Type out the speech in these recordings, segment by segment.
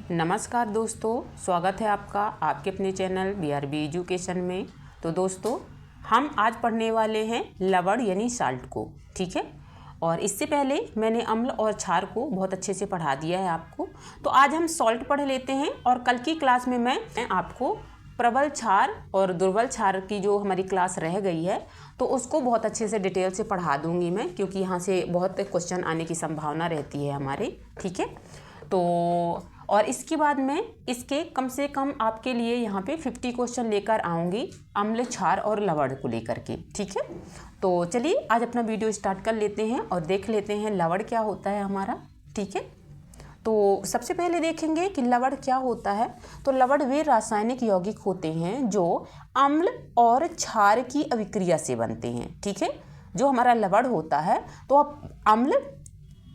नमस्कार दोस्तों, स्वागत है आपका आपके अपने चैनल BRB एजुकेशन में। तो दोस्तों, हम आज पढ़ने वाले हैं लवण यानी साल्ट को, ठीक है। और इससे पहले मैंने अम्ल और क्षार को बहुत अच्छे से पढ़ा दिया है आपको। तो आज हम सॉल्ट पढ़ लेते हैं और कल की क्लास में मैं आपको प्रबल क्षार और दुर्बल क्षार की जो हमारी क्लास रह गई है तो उसको बहुत अच्छे से डिटेल से पढ़ा दूंगी मैं, क्योंकि यहाँ से बहुत क्वेश्चन आने की संभावना रहती है हमारे, ठीक है। तो और इसके बाद मैं इसके कम से कम आपके लिए यहाँ पे 50 क्वेश्चन लेकर आऊँगी अम्ल, क्षार और लवण को लेकर के, ठीक है। तो चलिए आज अपना वीडियो स्टार्ट कर लेते हैं और देख लेते हैं लवण क्या होता है हमारा, ठीक है। तो सबसे पहले देखेंगे कि लवण क्या होता है। तो लवण वे रासायनिक यौगिक होते हैं जो अम्ल और क्षार की अभिक्रिया से बनते हैं, ठीक है। जो हमारा लवण होता है तो अम्ल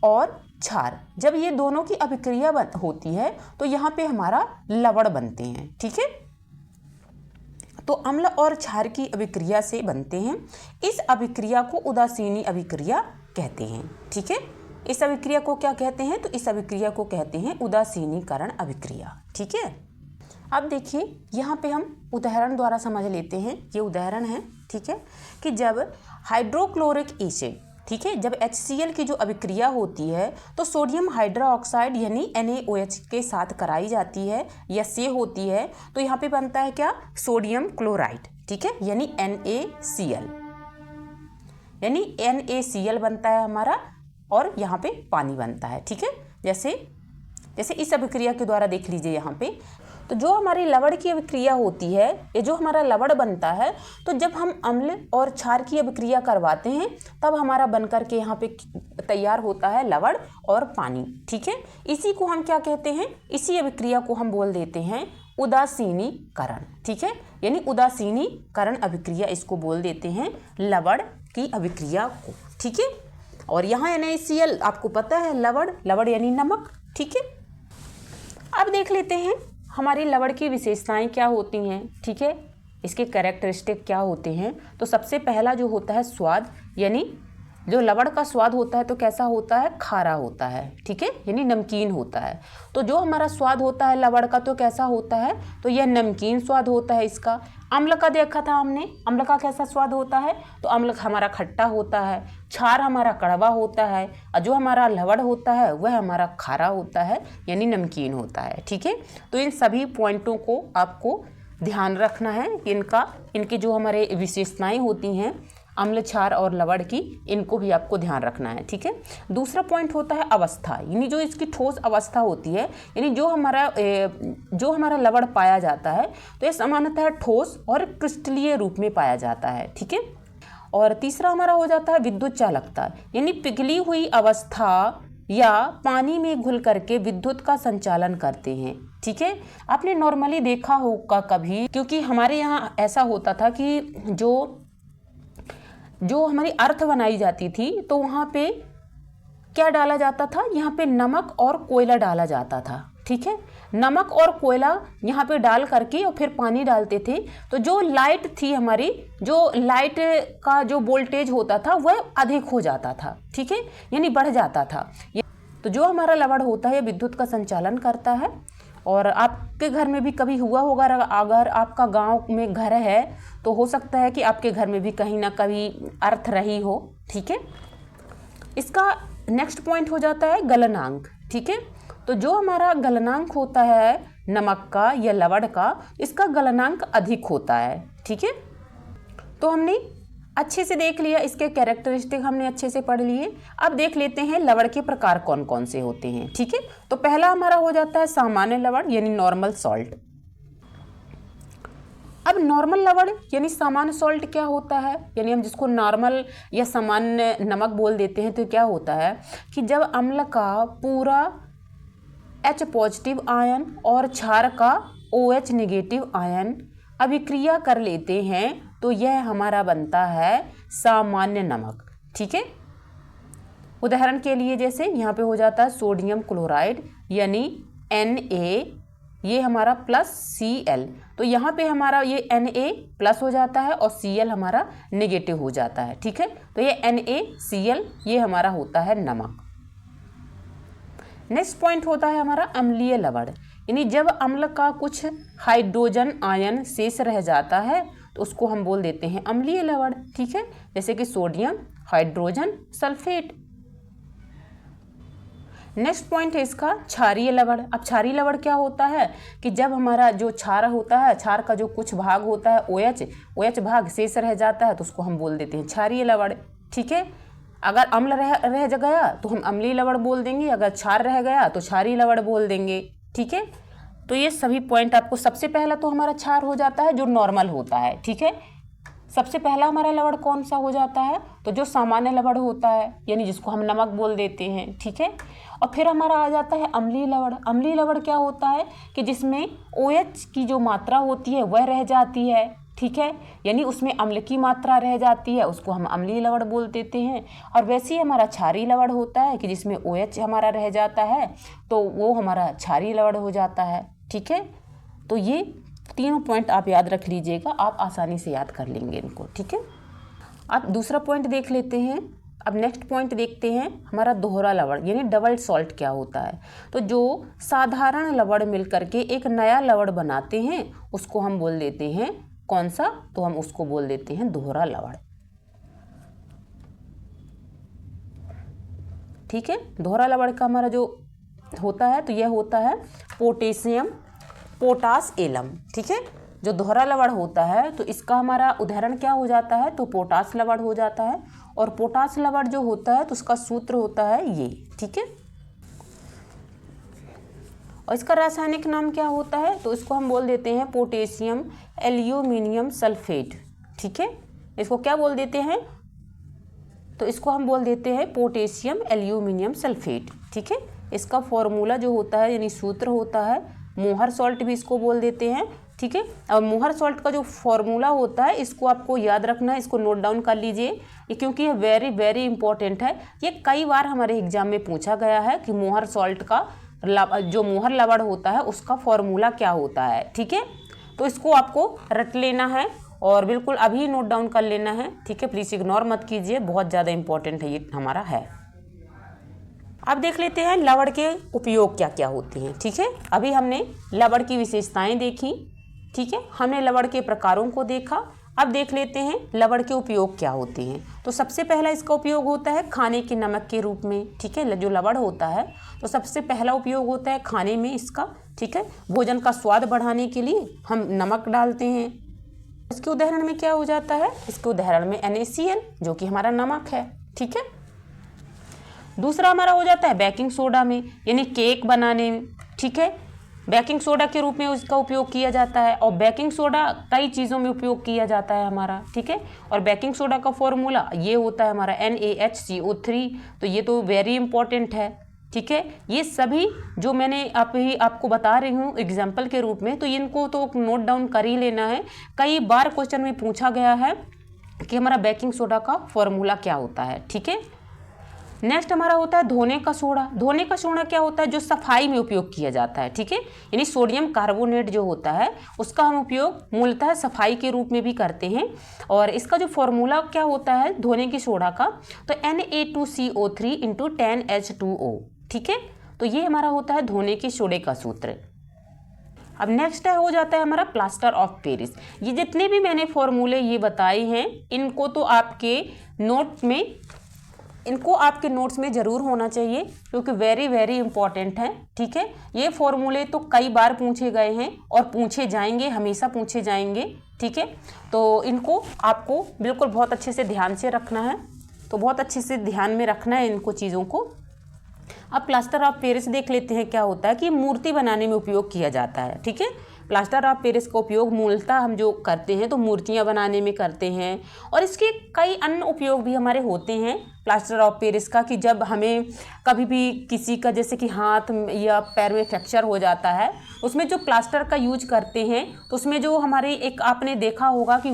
और क्षार, जब ये दोनों की अभिक्रिया होती है तो यहाँ पे हमारा लवण बनते हैं, ठीक है। तो अम्ल और क्षार की अभिक्रिया से बनते हैं। इस अभिक्रिया को उदासीनी अभिक्रिया कहते हैं, ठीक है। इस अभिक्रिया को क्या कहते हैं? तो इस अभिक्रिया को कहते हैं उदासीनीकरण अभिक्रिया, ठीक है। अब देखिए यहाँ पे हम उदाहरण द्वारा समझ लेते हैं। ये उदाहरण है, ठीक है, कि जब हाइड्रोक्लोरिक एसिड, ठीक है, जब HCl की जो अभिक्रिया होती है तो सोडियम हाइड्रोक्साइड यानी NaOH के साथ कराई जाती है या से होती है, तो यहाँ पे बनता है क्या? सोडियम क्लोराइड, ठीक है, यानी NaCl, यानी NaCl बनता है हमारा और यहाँ पे पानी बनता है, ठीक है। जैसे इस अभिक्रिया के द्वारा देख लीजिए यहाँ पे। तो जो हमारी लवण की अभिक्रिया होती है, ये जो हमारा लवण बनता है, तो जब हम अम्ल और क्षार की अभिक्रिया करवाते हैं तब हमारा बनकर के यहाँ पे तैयार होता है लवण और पानी, ठीक है। इसी को हम क्या कहते हैं? इसी अभिक्रिया को हम बोल देते हैं उदासीनीकरण, ठीक है, यानी उदासीनीकरण अभिक्रिया इसको बोल देते हैं लवण की अभिक्रिया को, ठीक है। और यहाँ NaCl आपको पता है लवण यानी नमक, ठीक है। अब देख लेते हैं हमारी लवण की विशेषताएं क्या होती हैं, ठीक है, इसके कैरेक्टरिस्टिक क्या होते हैं। तो सबसे पहला जो होता है स्वाद, यानी जो लवण का स्वाद होता है तो कैसा होता है? खारा होता है, ठीक है, यानी नमकीन होता है। तो जो हमारा स्वाद होता है लवण का तो कैसा होता है? तो यह नमकीन स्वाद होता है इसका। अम्ल का देखा था हमने, अम्ल का कैसा स्वाद होता है? तो अम्ल हमारा खट्टा होता है, क्षार हमारा कड़वा होता है, और जो हमारा लवण होता है वह हमारा खारा होता है, यानी नमकीन होता है, ठीक है। तो इन सभी पॉइंटों को आपको ध्यान रखना है। इनकी जो हमारे विशेषताएं होती हैं अम्ल, क्षार और लवण की, इनको भी आपको ध्यान रखना है, ठीक है। दूसरा पॉइंट होता है अवस्था, यानी जो इसकी ठोस अवस्था होती है, यानी जो हमारा लवण पाया जाता है तो ये सामान्यतः ठोस और क्रिस्टलीय रूप में पाया जाता है, ठीक है। और तीसरा हमारा हो जाता है विद्युत चालकता, यानी पिघली हुई अवस्था या पानी में घुल करके विद्युत का संचालन करते हैं, ठीक है। आपने नॉर्मली देखा होगा कभी, क्योंकि हमारे यहाँ ऐसा होता था कि जो हमारी अर्थ बनाई जाती थी तो वहाँ पे क्या डाला जाता था? यहाँ पे नमक और कोयला डाला जाता था, ठीक है। नमक और कोयला यहाँ पे डाल करके और फिर पानी डालते थे, तो जो लाइट थी हमारी, जो लाइट का जो वोल्टेज होता था वह अधिक हो जाता था, ठीक है, यानी बढ़ जाता था। तो जो हमारा लवण होता है विद्युत का संचालन करता है। और आपके घर में भी कभी हुआ होगा, अगर आपका गांव में घर है तो हो सकता है कि आपके घर में भी कहीं ना कहीं अर्थ रही हो, ठीक है। इसका नेक्स्ट पॉइंट हो जाता है गलनांक, ठीक है। तो जो हमारा गलनांक होता है नमक का या लवण का, इसका गलनांक अधिक होता है, ठीक है। तो हमने अच्छे से देख लिया, इसके कैरेक्टरिस्टिक हमने अच्छे से पढ़ लिए। अब देख लेते हैं लवण के प्रकार कौन कौन से होते हैं, ठीक है। तो पहला हमारा हो जाता है सामान्य लवण यानी नॉर्मल सॉल्ट। अब नॉर्मल लवण यानी सामान्य सॉल्ट क्या होता है? यानी हम जिसको नॉर्मल या सामान्य नमक बोल देते हैं, तो क्या होता है कि जब अम्ल का पूरा H पॉजिटिव आयन और क्षार का OH नेगेटिव आयन अभिक्रिया कर लेते हैं तो यह हमारा बनता है सामान्य नमक, ठीक है। उदाहरण के लिए जैसे यहाँ पे हो जाता है सोडियम क्लोराइड यानी Na, ये हमारा प्लस Cl, तो यहाँ पे हमारा ये Na प्लस हो जाता है और Cl हमारा नेगेटिव हो जाता है, ठीक है। तो ये NaCl ये हमारा होता है नमक। नेक्स्ट पॉइंट होता है हमारा अम्लीय लवण, यानी जब अम्ल का कुछ हाइड्रोजन आयन शेष रह जाता है तो उसको हम बोल देते हैं अम्लीय लवण। ठीक है, जैसे कि sodium hydrogen sulphate. Next point है इसका क्षारीय लवण। अब क्षारीय लवण क्या होता है कि जब हमारा जो क्षार होता है, क्षार का जो कुछ भाग होता है OH भाग शेष रह जाता है तो उसको हम बोल देते हैं क्षारीय लवण। ठीक है, अगर अम्ल रह गया तो हम अम्लीय लवण बोल देंगे, अगर क्षार रह गया तो क्षारीय लवण बोल देंगे। ठीक है, तो ये सभी पॉइंट आपको, सबसे पहला तो हमारा क्षार हो जाता है जो नॉर्मल होता है। ठीक है, सबसे पहला हमारा लवण कौन सा हो जाता है, तो जो सामान्य लवण होता है यानी जिसको हम नमक बोल देते हैं। ठीक है, और फिर हमारा आ जाता है अम्लीय लवण। अम्लीय लवण क्या होता है कि जिसमें OH की जो मात्रा होती है वह रह जाती है। ठीक है, यानी उसमें अम्ल की मात्रा रह जाती है, उसको हम अम्लीय लवण बोल देते हैं। और वैसे ही हमारा क्षारीय लवण होता है कि जिसमें OH हमारा रह जाता है तो वो हमारा क्षारीय लवण हो जाता है। ठीक है, तो ये तीनों पॉइंट आप याद रख लीजिएगा, आप आसानी से याद कर लेंगे इनको। ठीक है, अब दूसरा पॉइंट देख लेते हैं। अब नेक्स्ट पॉइंट देखते हैं हमारा दोहरा लवण यानी डबल सॉल्ट क्या होता है। तो जो साधारण लवण मिलकर के एक नया लवण बनाते हैं उसको हम बोल देते हैं कौन सा, तो हम उसको बोल देते हैं दोहरा लवण। ठीक है, दोहरा लवण का हमारा जो होता है तो यह होता है पोटेशियम पोटास एलम। ठीक है, जो दोहरा लवण होता है तो इसका हमारा उदाहरण क्या हो जाता है, तो पोटास लवण हो जाता है। और पोटास लवण जो होता है तो उसका सूत्र होता है ये। ठीक है, और इसका रासायनिक नाम क्या होता है, तो इसको हम बोल देते हैं पोटेशियम एल्यूमिनियम सल्फेट। ठीक है, इसको क्या बोल देते हैं, तो इसको हम बोल देते हैं पोटेशियम एल्यूमिनियम सल्फेट। ठीक है, इसका फॉर्मूला जो होता है यानी सूत्र होता है, मोहर सॉल्ट भी इसको बोल देते हैं। ठीक है, और मोहर सॉल्ट का जो फॉर्मूला होता है इसको आपको याद रखना है, इसको नोट डाउन कर लीजिए ये, क्योंकि ये वेरी वेरी इंपॉर्टेंट है। ये कई बार हमारे एग्जाम में पूछा गया है कि मोहर सॉल्ट का जो मोहर लवण होता है उसका फॉर्मूला क्या होता है। ठीक है, तो इसको आपको रट लेना है और बिल्कुल अभी नोट डाउन कर लेना है। ठीक है, प्लीज़ इग्नोर मत कीजिए, बहुत ज़्यादा इंपॉर्टेंट है ये हमारा है। अब देख लेते हैं लवण के उपयोग क्या क्या होते हैं। ठीक है, अभी हमने लवण की विशेषताएं देखी। ठीक है, हमने लवण के प्रकारों को देखा। अब देख लेते हैं लवण के उपयोग क्या होते हैं। तो सबसे पहला इसका उपयोग होता है खाने के नमक के रूप में। ठीक है, जो लवण होता है तो सबसे पहला उपयोग होता है खाने में इसका। ठीक है, भोजन का स्वाद बढ़ाने के लिए हम नमक डालते हैं। इसके उदाहरण में क्या हो जाता है, इसके उदाहरण में NaCl जो कि हमारा नमक है। ठीक है, दूसरा हमारा हो जाता है बेकिंग सोडा में यानी केक बनाने में। ठीक है, बेकिंग सोडा के रूप में उसका उपयोग किया जाता है और बेकिंग सोडा कई चीज़ों में उपयोग किया जाता है हमारा। ठीक है, और बेकिंग सोडा का फॉर्मूला ये होता है हमारा NaHCO3, तो ये तो वेरी इंपॉर्टेंट है। ठीक है, ये सभी जो मैंने आपको बता रही हूँ एग्जाम्पल के रूप में, तो इनको तो नोट डाउन कर ही लेना है। कई बार क्वेश्चन में पूछा गया है कि हमारा बेकिंग सोडा का फॉर्मूला क्या होता है। ठीक है, नेक्स्ट हमारा होता है धोने का सोडा। धोने का सोडा क्या होता है, जो सफाई में उपयोग किया जाता है। ठीक है, यानी सोडियम कार्बोनेट जो होता है उसका हम उपयोग मूलतः सफाई के रूप में भी करते हैं। और इसका जो फॉर्मूला क्या होता है धोने की सोडा का, तो Na2CO3 × 10H2O। ठीक है, तो ये हमारा होता है धोने के सोडे का सूत्र। अब नेक्स्ट हो जाता है हमारा प्लास्टर ऑफ पेरिस। ये जितने भी मैंने फॉर्मूले ये बताए हैं इनको तो आपके नोट्स में ज़रूर होना चाहिए, क्योंकि वेरी वेरी इंपॉर्टेंट है। ठीक है, ये फॉर्मूले तो कई बार पूछे गए हैं और पूछे जाएंगे, हमेशा पूछे जाएंगे। ठीक है, तो इनको आपको बिल्कुल बहुत अच्छे से ध्यान से रखना है, तो बहुत अच्छे से ध्यान में रखना है इनको चीज़ों को। अब प्लास्टर ऑफ पेरिस देख लेते हैं क्या होता है कि मूर्ति बनाने में उपयोग किया जाता है। ठीक है, प्लास्टर ऑफ पेरिस का उपयोग मूलतः हम जो करते हैं तो मूर्तियां बनाने में करते हैं, और इसके कई अन्य उपयोग भी हमारे होते हैं प्लास्टर ऑफ पेरिस का, कि जब हमें कभी भी किसी का जैसे कि हाथ या पैर में फ्रैक्चर हो जाता है उसमें जो प्लास्टर का यूज करते हैं तो उसमें जो हमारे एक आपने देखा होगा कि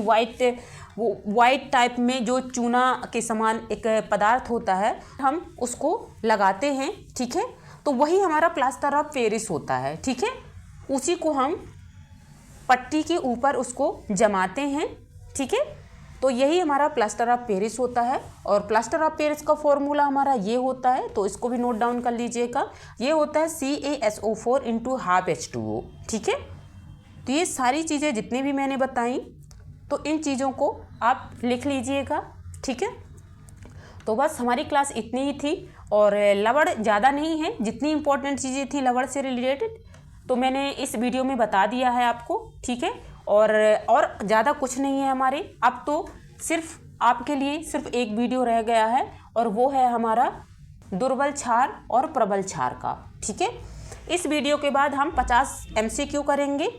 वाइट टाइप में जो चूना के समान एक पदार्थ होता है हम उसको लगाते हैं। ठीक है, तो वही हमारा प्लास्टर ऑफ पेरिस होता है। ठीक है, उसी को हम पट्टी के ऊपर उसको जमाते हैं। ठीक है, तो यही हमारा प्लास्टर ऑफ पेरिस होता है। और प्लास्टर ऑफ पेरिस का फॉर्मूला हमारा ये होता है, तो इसको भी नोट डाउन कर लीजिएगा। ये होता है CaSO4 × ½ H2O। ठीक है, तो ये सारी चीज़ें जितनी भी मैंने बताई, तो इन चीज़ों को आप लिख लीजिएगा। ठीक है, तो बस हमारी क्लास इतनी ही थी। और लवण ज़्यादा नहीं है, जितनी इंपॉर्टेंट चीज़ें थी लवण से रिलेटेड तो मैंने इस वीडियो में बता दिया है आपको। ठीक है, और ज़्यादा कुछ नहीं है हमारे। अब तो सिर्फ आपके लिए सिर्फ एक वीडियो रह गया है, और वो है हमारा दुर्बल क्षार और प्रबल क्षार का। ठीक है, इस वीडियो के बाद हम 50 MCQ करेंगे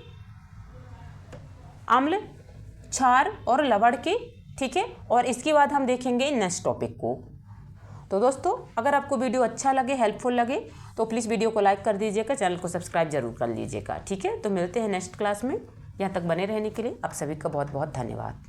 अम्ल, क्षार और लवण के। ठीक है, और इसके बाद हम देखेंगे नेक्स्ट टॉपिक को। तो दोस्तों, अगर आपको वीडियो अच्छा लगे, हेल्पफुल लगे, तो प्लीज़ वीडियो को लाइक कर दीजिएगा, चैनल को सब्सक्राइब जरूर कर लीजिएगा। ठीक है, तो मिलते हैं नेक्स्ट क्लास में। यहाँ तक बने रहने के लिए आप सभी का बहुत बहुत धन्यवाद।